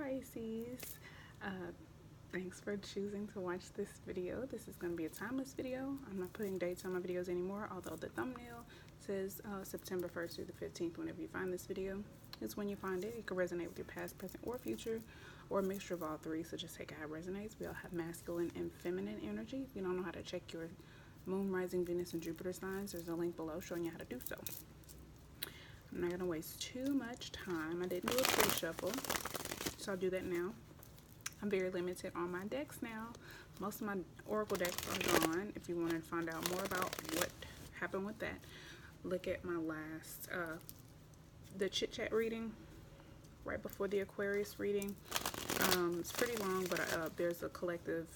Pisces. Thanks for choosing to watch this video. This is going to be a timeless video. I'm not putting dates on my videos anymore, although the thumbnail says September 1st through the 15th. Whenever you find this video is when you find it. It could resonate with your past, present, or future, or a mixture of all three, so just take it how it resonates. We all have masculine and feminine energy. If you don't know how to check your moon, rising, Venus, and Jupiter signs, there's a link below showing you how to do so. I'm not going to waste too much time. I didn't do a pre-shuffle, so I'll do that now. I'm very limited on my decks now. Most of my oracle decks are gone. If you want to find out more about what happened with that, look at my last, the chit chat reading right before the Aquarius reading. It's pretty long, but there's a collective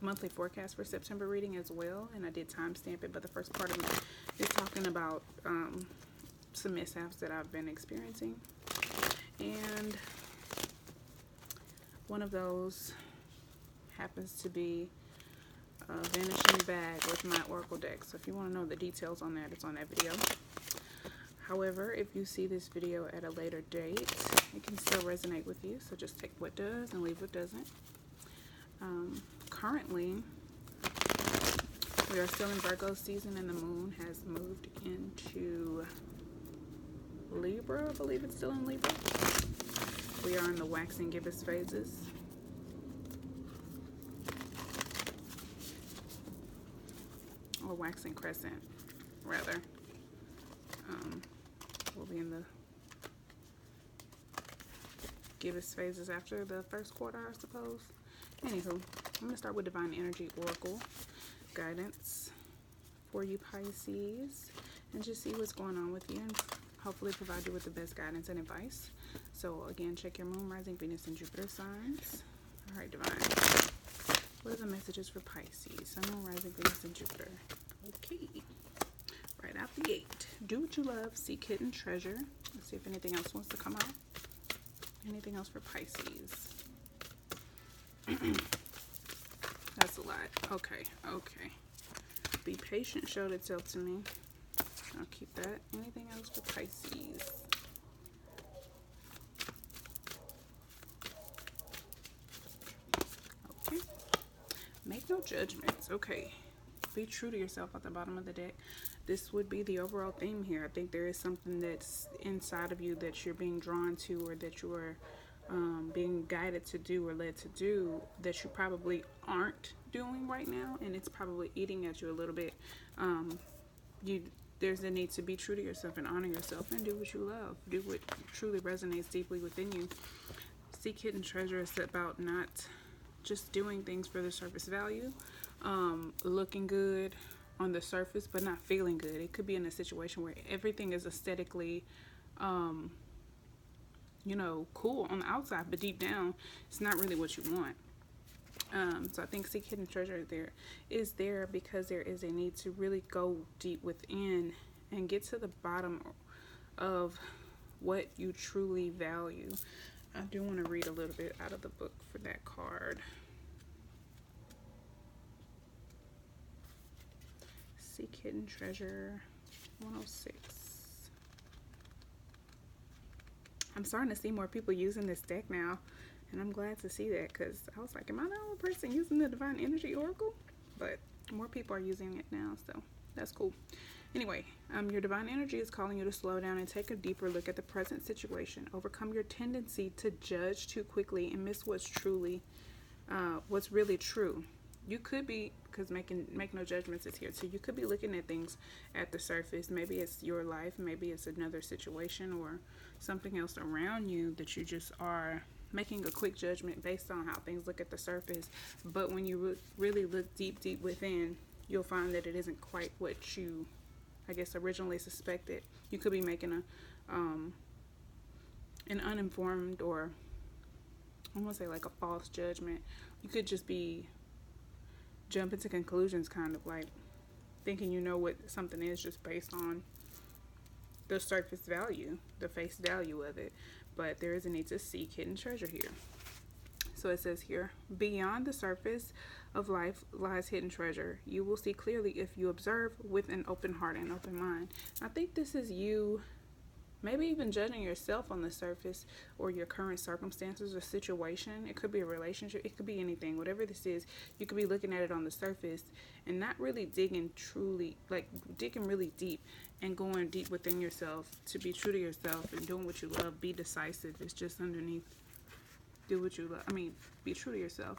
monthly forecast for September reading as well, and I did timestamp it, but the first part of it is talking about some mishaps that I've been experiencing, and one of those happens to be a vanishing bag with my oracle deck. So if you want to know the details on that, it's on that video. However, if you see this video at a later date, it can still resonate with you, so just take what does and leave what doesn't. Currently, we are still in Virgo season, and the moon has moved into Libra. I believe it's still in Libra. We are in the waxing gibbous phases. Or waxing crescent, rather. We'll be in the gibbous phases after the first quarter, I suppose. Anywho, I'm going to start with Divine Energy Oracle guidance for you Pisces, and just see what's going on with you, and hopefully provide you with the best guidance and advice. So again, check your moon, rising, Venus, and Jupiter signs. Alright, Divine. What are the messages for Pisces? Sun, moon, rising, Venus, and Jupiter. Okay. Right out the gate. Do what you love. Seek hidden treasure. Let's see if anything else wants to come out. Anything else for Pisces? That's a lot. Okay. Okay. Be patient showed itself to me. I'll keep that. Anything else for Pisces? Okay. Make no judgments. Okay. Be true to yourself at the bottom of the deck. This would be the overall theme here. I think there is something that's inside of you that you're being drawn to, or that you are being guided to do or led to do, that you probably aren't doing right now, and it's probably eating at you a little bit. There's a need to be true to yourself and honor yourself and do what you love. Do what truly resonates deeply within you. Seek hidden treasure is about not just doing things for the surface value, looking good on the surface but not feeling good. It could be in a situation where everything is aesthetically you know, cool on the outside, but deep down it's not really what you want. So I think seek hidden treasure is there because there is a need to really go deep within and get to the bottom of what you truly value. I do want to read a little bit out of the book for that card. Seek hidden treasure 106. I'm starting to see more people using this deck now, and I'm glad to see that, because I was like, am I the only person using the Divine Energy Oracle? But more people are using it now, so that's cool. Anyway, your Divine Energy is calling you to slow down and take a deeper look at the present situation. Overcome your tendency to judge too quickly and miss what's really true. You could be, because make no judgments is here, so you could be looking at things at the surface. Maybe it's your life, maybe it's another situation or something else around you that you just are making a quick judgment based on how things look at the surface. But when you really look deep within, you'll find that it isn't quite what you, I guess, originally suspected. You could be making an uninformed, or I want to say like a false judgment. You could just be jumping to conclusions, kind of like thinking you know what something is just based on the surface value, the face value of it. But there is a need to seek hidden treasure here. So it says here, beyond the surface of life lies hidden treasure. You will see clearly if you observe with an open heart and open mind. I think this is you maybe even judging yourself on the surface, or your current circumstances or situation. It could be a relationship, it could be anything. Whatever this is, you could be looking at it on the surface and not really digging really deep and going deep within yourself to be true to yourself and doing what you love. Be decisive. It's just underneath. Do what you love. Be true to yourself.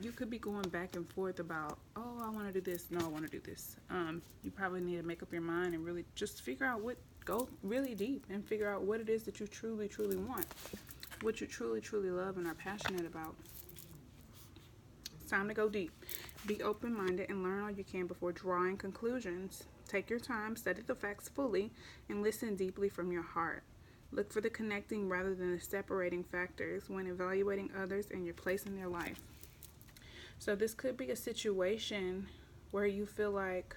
You could be going back and forth about, oh, I want to do this. No, I want to do this. You probably need to make up your mind and really just figure out go really deep and figure out what it is that you truly, truly want. What you truly, truly love and are passionate about. It's time to go deep. Be open-minded and learn all you can before drawing conclusions. Take your time, study the facts fully, and listen deeply from your heart. Look for the connecting rather than the separating factors when evaluating others and your place in their life. So this could be a situation where you feel like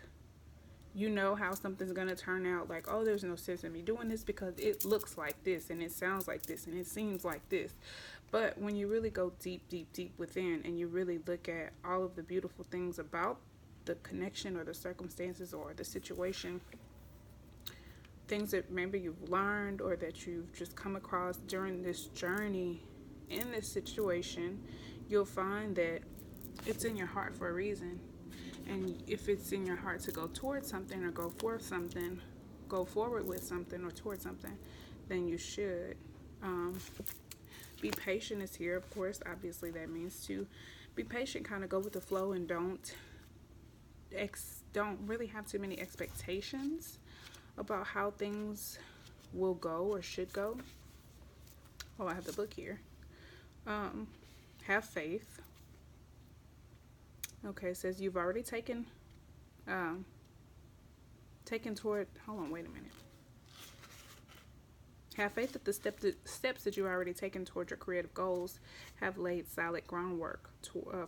you know how something's going to turn out. Like, oh, there's no sense in me doing this because it looks like this and it sounds like this and it seems like this. But when you really go deep, deep, deep within and you really look at all of the beautiful things about the connection or the circumstances or the situation, things that maybe you've learned or that you've just come across during this journey in this situation, you'll find that it's in your heart for a reason. And if it's in your heart to go towards something or go forward with something or towards something, then you should. Be patient is here, of course. Obviously, that means to be patient, kind of go with the flow, and don't really have too many expectations about how things will go or should go. Oh, I have the book here. Have faith. Okay, it says you've already taken toward, hold on, wait a minute. Have faith that the steps that you've already taken toward your creative goals have laid solid groundwork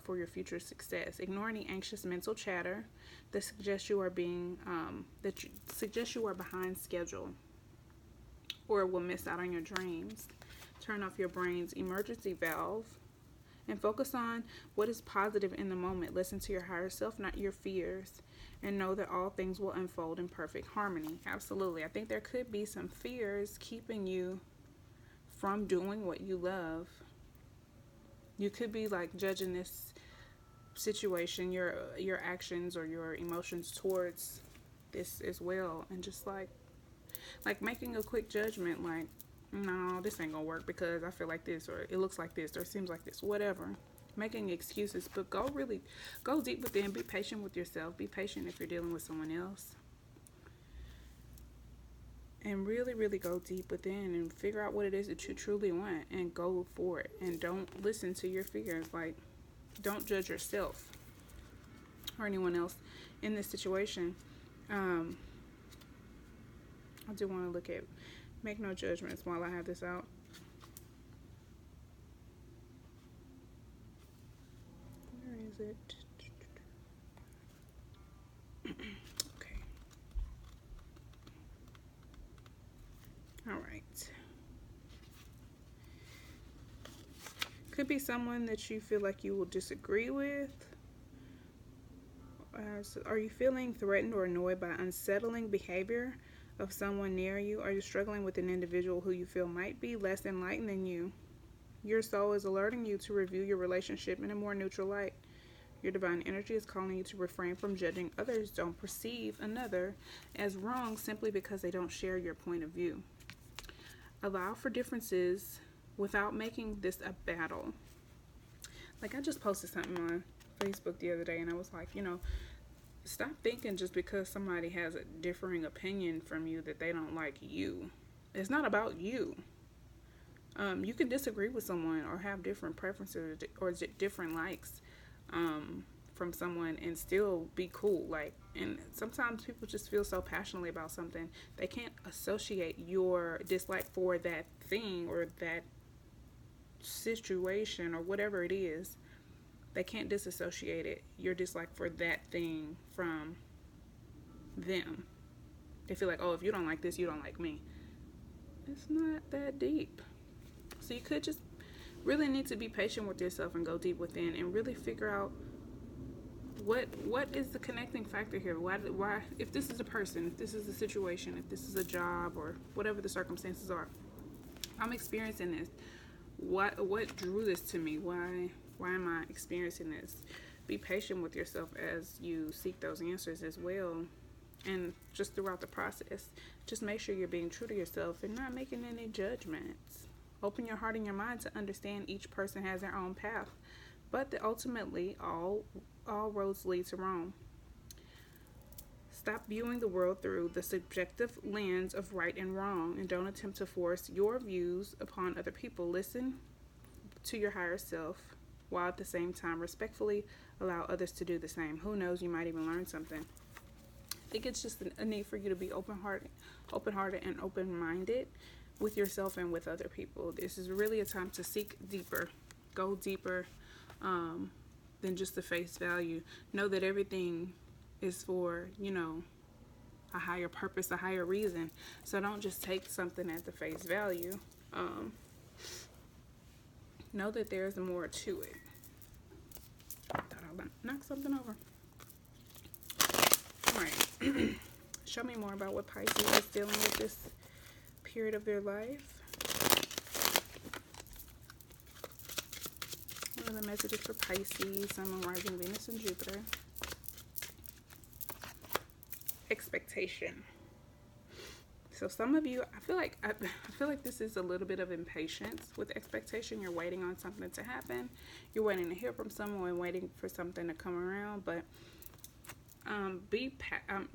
for your future success. Ignore any anxious mental chatter that suggests you are behind schedule or will miss out on your dreams. Turn off your brain's emergency valve and focus on what is positive in the moment. Listen to your higher self, not your fears, and know that all things will unfold in perfect harmony. Absolutely. I think there could be some fears keeping you from doing what you love. You could be like judging this situation, your actions or your emotions towards this as well, and just like making a quick judgment, like, no, this ain't gonna work because I feel like this, or it looks like this, or it seems like this, whatever. Making excuses. But go deep within. Be patient with yourself. Be patient if you're dealing with someone else. And really, really go deep within and figure out what it is that you truly want and go for it. And don't listen to your fears. Like, don't judge yourself or anyone else in this situation. I do want to look at make no judgments while I have this out. Where is it? Okay. All right. Could be someone that you feel like you will disagree with. So are you feeling threatened or annoyed by unsettling behavior of someone near you? Are you struggling with an individual who you feel might be less enlightened than you? Your soul is alerting you to review your relationship in a more neutral light. Your divine energy is calling you to refrain from judging others. Don't perceive another as wrong simply because they don't share your point of view. Allow for differences without making this a battle. Like, I just posted something on Facebook the other day, and I was like, stop thinking just because somebody has a differing opinion from you that they don't like you. It's not about you. You can disagree with someone or have different preferences or different likes from someone and still be cool. And sometimes people just feel so passionately about something, they can't associate your dislike for that thing or that situation or whatever it is. They can't disassociate it, your dislike for that thing, from them. They feel like, oh, if you don't like this, you don't like me. It's not that deep. So you could just really need to be patient with yourself and go deep within and really figure out What is the connecting factor here? Why if this is a person, if this is a situation, if this is a job, or whatever the circumstances are, I'm experiencing this. What drew this to me? Why am I experiencing this? Be patient with yourself as you seek those answers as well. And just throughout the process, just make sure you're being true to yourself and not making any judgments. Open your heart and your mind to understand each person has their own path, but that ultimately all roads lead to Rome. Stop viewing the world through the subjective lens of right and wrong, and don't attempt to force your views upon other people. Listen to your higher self, while at the same time respectfully allow others to do the same. Who knows, you might even learn something. I think it's just a need for you to be open-hearted and open-minded with yourself and with other people. This is really a time to seek deeper, go deeper than just the face value. Know that everything is for, a higher purpose, a higher reason. So don't just take something at the face value. Know that there's more to it. I thought I would knock something over. Alright. Show me more about what Pisces is dealing with this period of their life. What are the messages for Pisces, Sun, Moon, Rising, Venus, and Jupiter? Expectation. So some of you, I feel like this is a little bit of impatience with expectation. You're waiting on something to happen. You're waiting to hear from someone, waiting for something to come around. But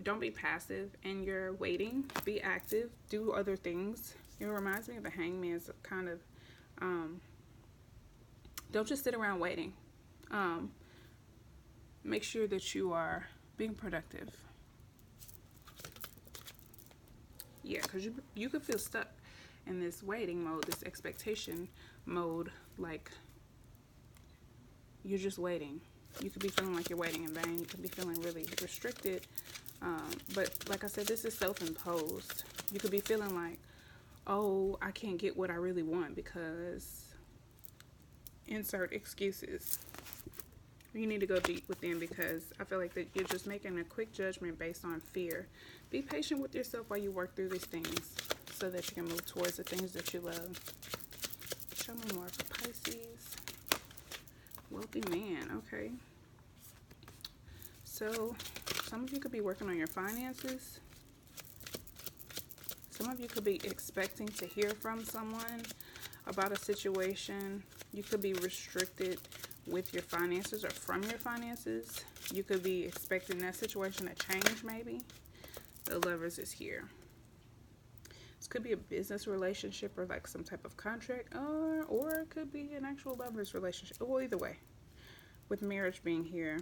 don't be passive in your waiting. Be active. Do other things. It reminds me of the Hangman's kind of. Don't just sit around waiting. Make sure that you are being productive. Yeah, because you could feel stuck in this waiting mode, this expectation mode, like you're just waiting. You could be feeling like you're waiting in vain. You could be feeling really restricted. But like I said, this is self-imposed. You could be feeling like, oh, I can't get what I really want because insert excuses. You need to go deep within, because I feel like that you're just making a quick judgment based on fear. Be patient with yourself while you work through these things so that you can move towards the things that you love. Show me more for Pisces. Wealthy man. Okay. So some of you could be working on your finances. Some of you could be expecting to hear from someone about a situation. You could be restricted with your finances or from your finances. You could be expecting that situation to change maybe. The Lovers is here. This could be a business relationship or like some type of contract, or it could be an actual lover's relationship. Well, either way, with marriage being here,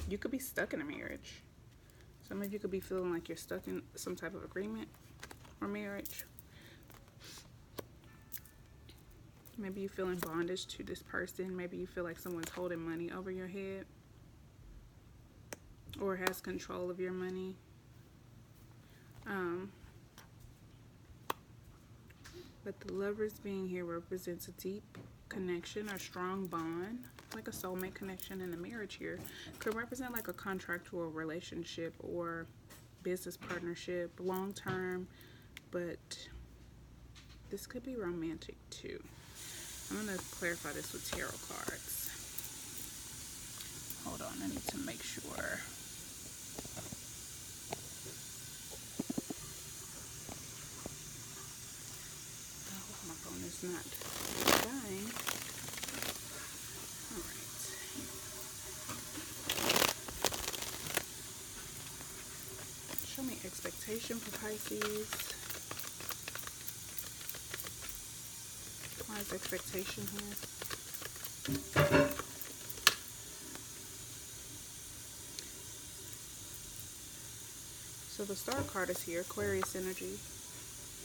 you could be stuck in a marriage. Some of you could be feeling like you're stuck in some type of agreement or marriage. Maybe you feel in bondage to this person. Maybe you feel like someone's holding money over your head or has control of your money. But the Lovers being here represents a deep connection or strong bond, like a soulmate connection. In the marriage here could represent like a contractual relationship or business partnership, long term, but this could be romantic too. I'm going to clarify this with tarot cards. Hold on, I need to make sure. Oh, my phone is not dying. Alright. Show me expectation for Pisces. Why is expectation here? So the Star card is here, Aquarius energy.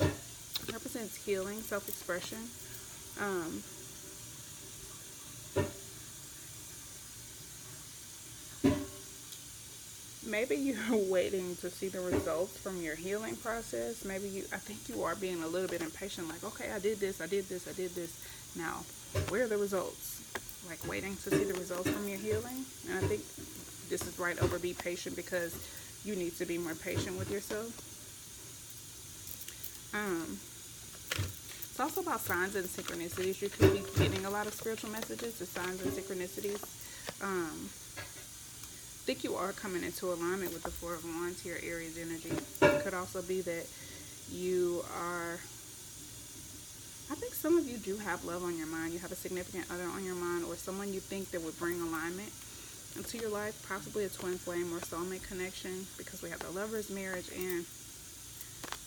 It represents healing, self-expression. Maybe you're waiting to see the results from your healing process. Maybe I think you are being a little bit impatient, like, okay, I did this. Now, where are the results? like waiting to see the results from your healing. And I think this is right over be patient, because you need to be more patient with yourself. It's also about signs and synchronicities. You could be getting a lot of spiritual messages, the signs and synchronicities. I think you are coming into alignment with the Four of Wands here, Aries energy. It could also be that you are, I think some of you do have love on your mind. You have a significant other on your mind, or someone you think that would bring alignment into your life, possibly a twin flame or soulmate connection, because we have the Lover's, marriage, and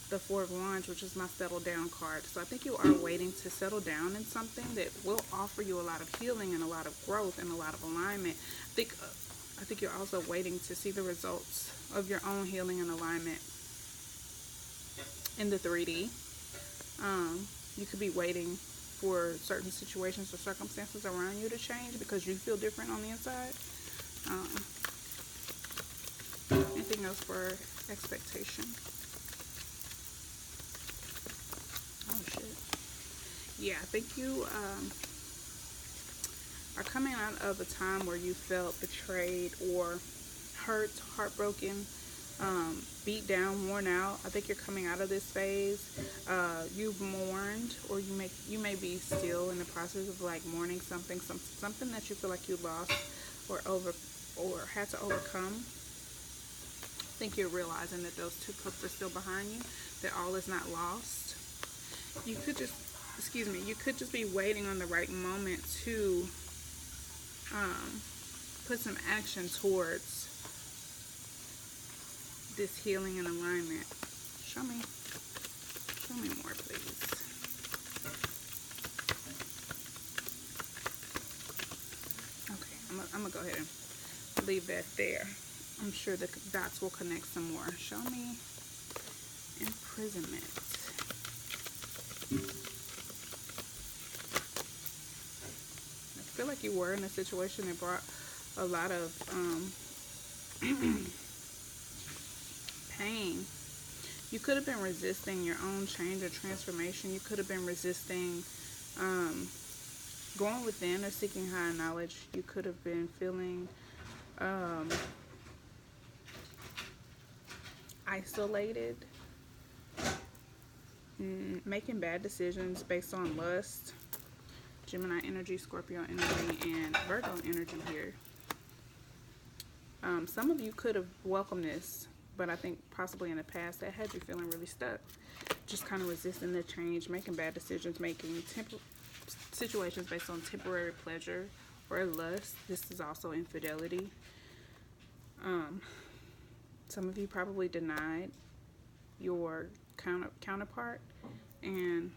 the Four of Wands, which is my settle down card. So I think you are waiting to settle down in something that will offer you a lot of healing and a lot of growth and a lot of alignment. I think you're also waiting to see the results of your own healing and alignment in the 3D. You could be waiting for certain situations or circumstances around you to change because you feel different on the inside. Anything else for expectation? Oh shit. Yeah, I think you are coming out of a time where you felt betrayed or hurt, heartbroken, beat down, worn out. I think you're coming out of this phase. You've mourned, or you may be still in the process of like mourning something that you feel like you lost or had to overcome. I think you're realizing that those 2 cups are still behind you, that all is not lost. You could just be waiting on the right moment to put some action towards this healing and alignment. Show me more, please. Okay, I'm gonna go ahead and leave that there. I'm sure the dots will connect some more. Show me imprisonment. I feel like you were in a situation that brought a lot of pain. You could have been resisting your own change or transformation. You could have been resisting going within or seeking higher knowledge. You could have been feeling isolated, making bad decisions based on lust. Gemini energy, Scorpio energy, and Virgo energy here. Some of you could have welcomed this, but I think possibly in the past that had you feeling really stuck, just kind of resisting the change, making bad decisions, making situations based on temporary pleasure or lust. This is also infidelity. Some of you probably denied your counterpart, and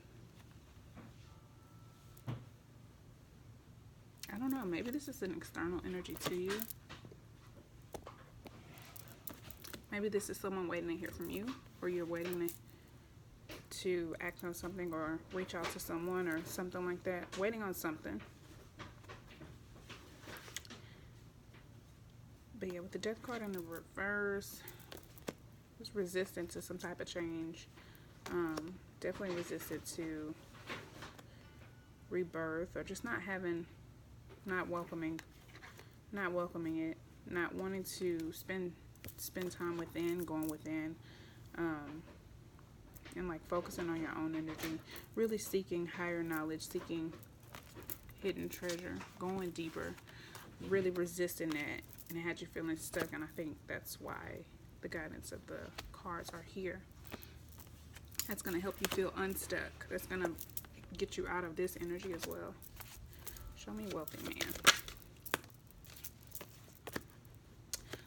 I don't know, maybe this is an external energy to you. Maybe this is someone waiting to hear from you, or you're waiting to act on something or reach out to someone or something like that. Waiting on something. But yeah, with the Death card in the reverse, it's resistant to some type of change. Definitely resistant to rebirth, or just not welcoming it, not wanting to spend time within, going within, and like focusing on your own energy, really seeking higher knowledge, seeking hidden treasure, going deeper, really resisting that, and it had you feeling stuck. And I think that's why the guidance of the cards are here. That's going to help you feel unstuck. That's going to get you out of this energy as well. Show me wealthy man.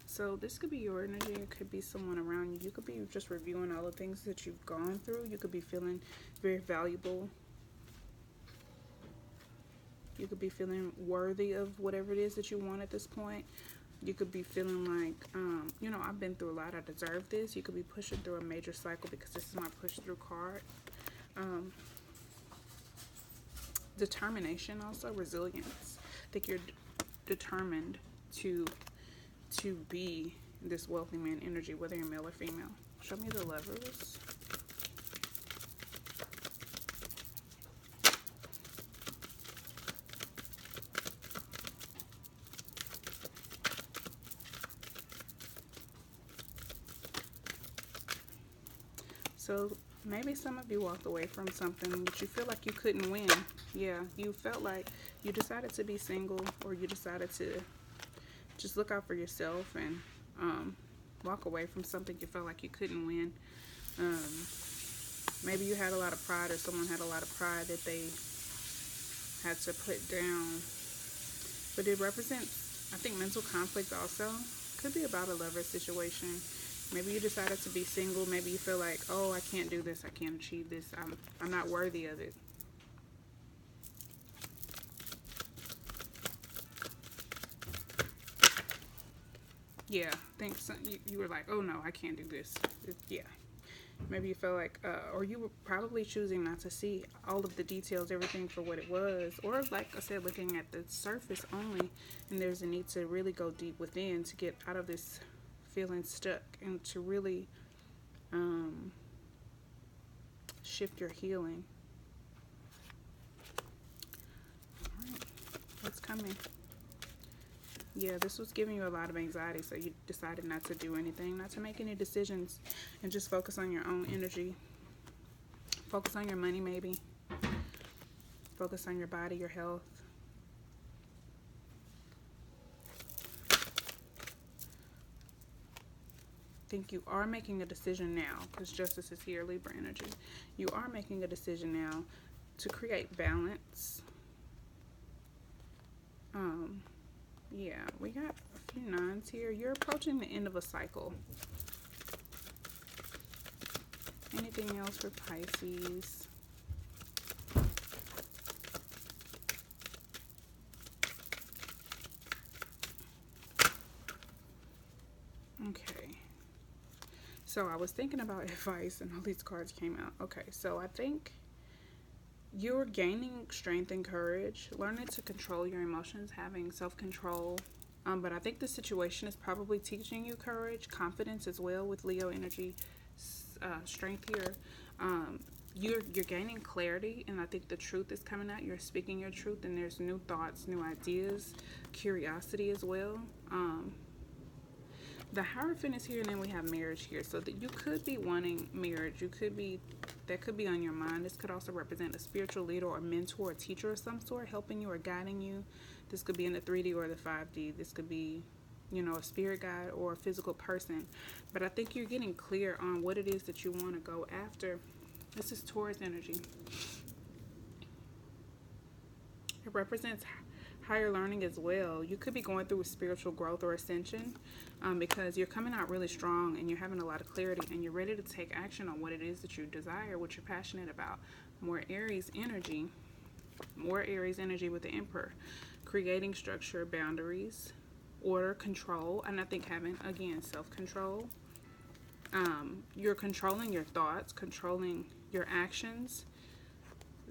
So this could be your energy. It could be someone around you. You could be just reviewing all the things that you've gone through. You could be feeling very valuable. You could be feeling worthy of whatever it is that you want at this point. You could be feeling like, you know, I've been through a lot. I deserve this. You could be pushing through a major cycle, because this is my push through card. Determination, also resilience. I think you're determined to be this wealthy man energy, whether you're male or female. Show me the Lovers. So maybe some of you walked away from something that you feel like you couldn't win. Yeah, you felt like you decided to be single, or you decided to just look out for yourself and walk away from something you felt like you couldn't win. Maybe you had a lot of pride, or someone had a lot of pride that they had to put down. But it represents, I think, mental conflict also. Could be about a lover situation. Maybe you decided to be single. Maybe you feel like, oh, I can't do this. I can't achieve this. I'm not worthy of it. Yeah, I think you were like, oh no, I can't do this. Yeah. Maybe you felt like, or you were probably choosing not to see all of the details, everything for what it was. Or like I said, looking at the surface only, and there's a need to really go deep within to get out of this feeling stuck, and to really shift your healing. All right, what's coming? Yeah, this was giving you a lot of anxiety, so you decided not to do anything, not to make any decisions, and just focus on your own energy. Focus on your money, maybe. Focus on your body, your health. I think you are making a decision now, because justice is here, Libra energy. You are making a decision now to create balance. Yeah, we got a few nines here. You're approaching the end of a cycle. Anything else for Pisces? Okay. So I was thinking about advice, and all these cards came out. Okay, so I think you're gaining strength and courage, learning to control your emotions, having self-control. But I think the situation is probably teaching you courage, confidence as well, with Leo energy, strength here. You're gaining clarity, and I think the truth is coming out. You're speaking your truth, and there's new thoughts, new ideas, curiosity as well. The Hierophant is here, and then we have marriage here. So that you could be wanting marriage. That could be on your mind. This could also represent a spiritual leader or a mentor or teacher of some sort, helping you or guiding you. This could be in the 3D or the 5D. This could be, you know, a spirit guide or a physical person. But I think you're getting clear on what it is that you want to go after. This is Taurus energy. It represents higher learning as well. You could be going through a spiritual growth or ascension, because you're coming out really strong, and you're having a lot of clarity, and you're ready to take action on what it is that you desire, what you're passionate about. More Aries energy with the Emperor, creating structure, boundaries, order, control, and I think having, again, self-control. You're controlling your thoughts, controlling your actions.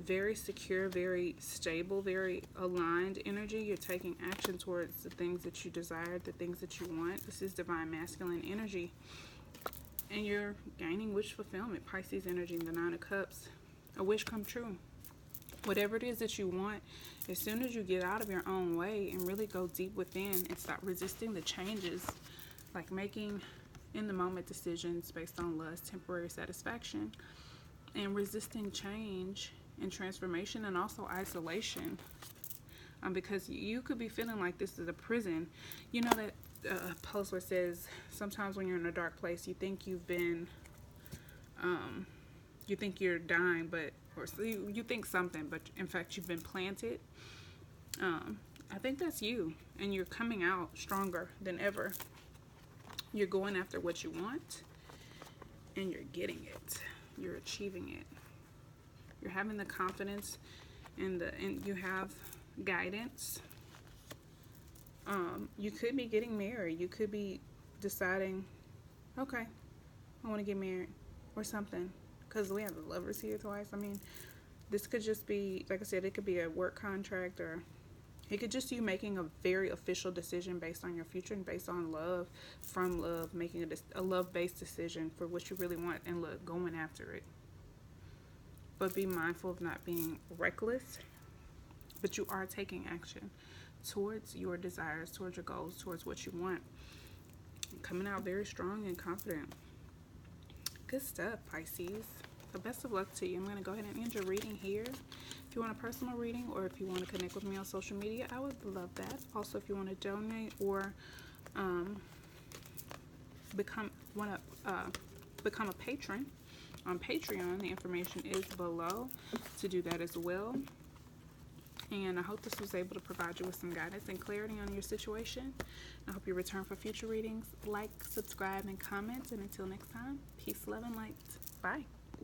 Very secure, very stable, very aligned energy. You're taking action towards the things that you desire, the things that you want. This is divine masculine energy. And you're gaining wish fulfillment. Pisces energy, the 9 of Cups. A wish come true. Whatever it is that you want, as soon as you get out of your own way and really go deep within and stop resisting the changes, like making in the moment decisions based on lust, temporary satisfaction, and resisting change and transformation, and also isolation, because you could be feeling like this is a prison. You know that post where it says sometimes when you're in a dark place, you think you've been you think you're dying, but or you think something, but in fact you've been planted. I think that's you, and you're coming out stronger than ever. You're going after what you want, and you're getting it. You're achieving it. You're having the confidence, and you have guidance. You could be getting married. You could be deciding, okay, I want to get married or something, because we have the Lovers here twice. I mean, this could just be, like I said, it could be a work contract, or it could just you making a very official decision based on your future and based on love, from love, making a love-based decision for what you really want, and look, going after it. But be mindful of not being reckless. But you are taking action towards your desires, towards your goals, towards what you want. Coming out very strong and confident. Good stuff, Pisces. So best of luck to you. I'm going to go ahead and end your reading here. If you want a personal reading or if you want to connect with me on social media, I would love that. Also, if you want to donate or become a patron on Patreon, the information is below to do that as well. And I hope this was able to provide you with some guidance and clarity on your situation. I hope you return for future readings. Like, subscribe, and comment. And until next time, peace, love, and light. Bye.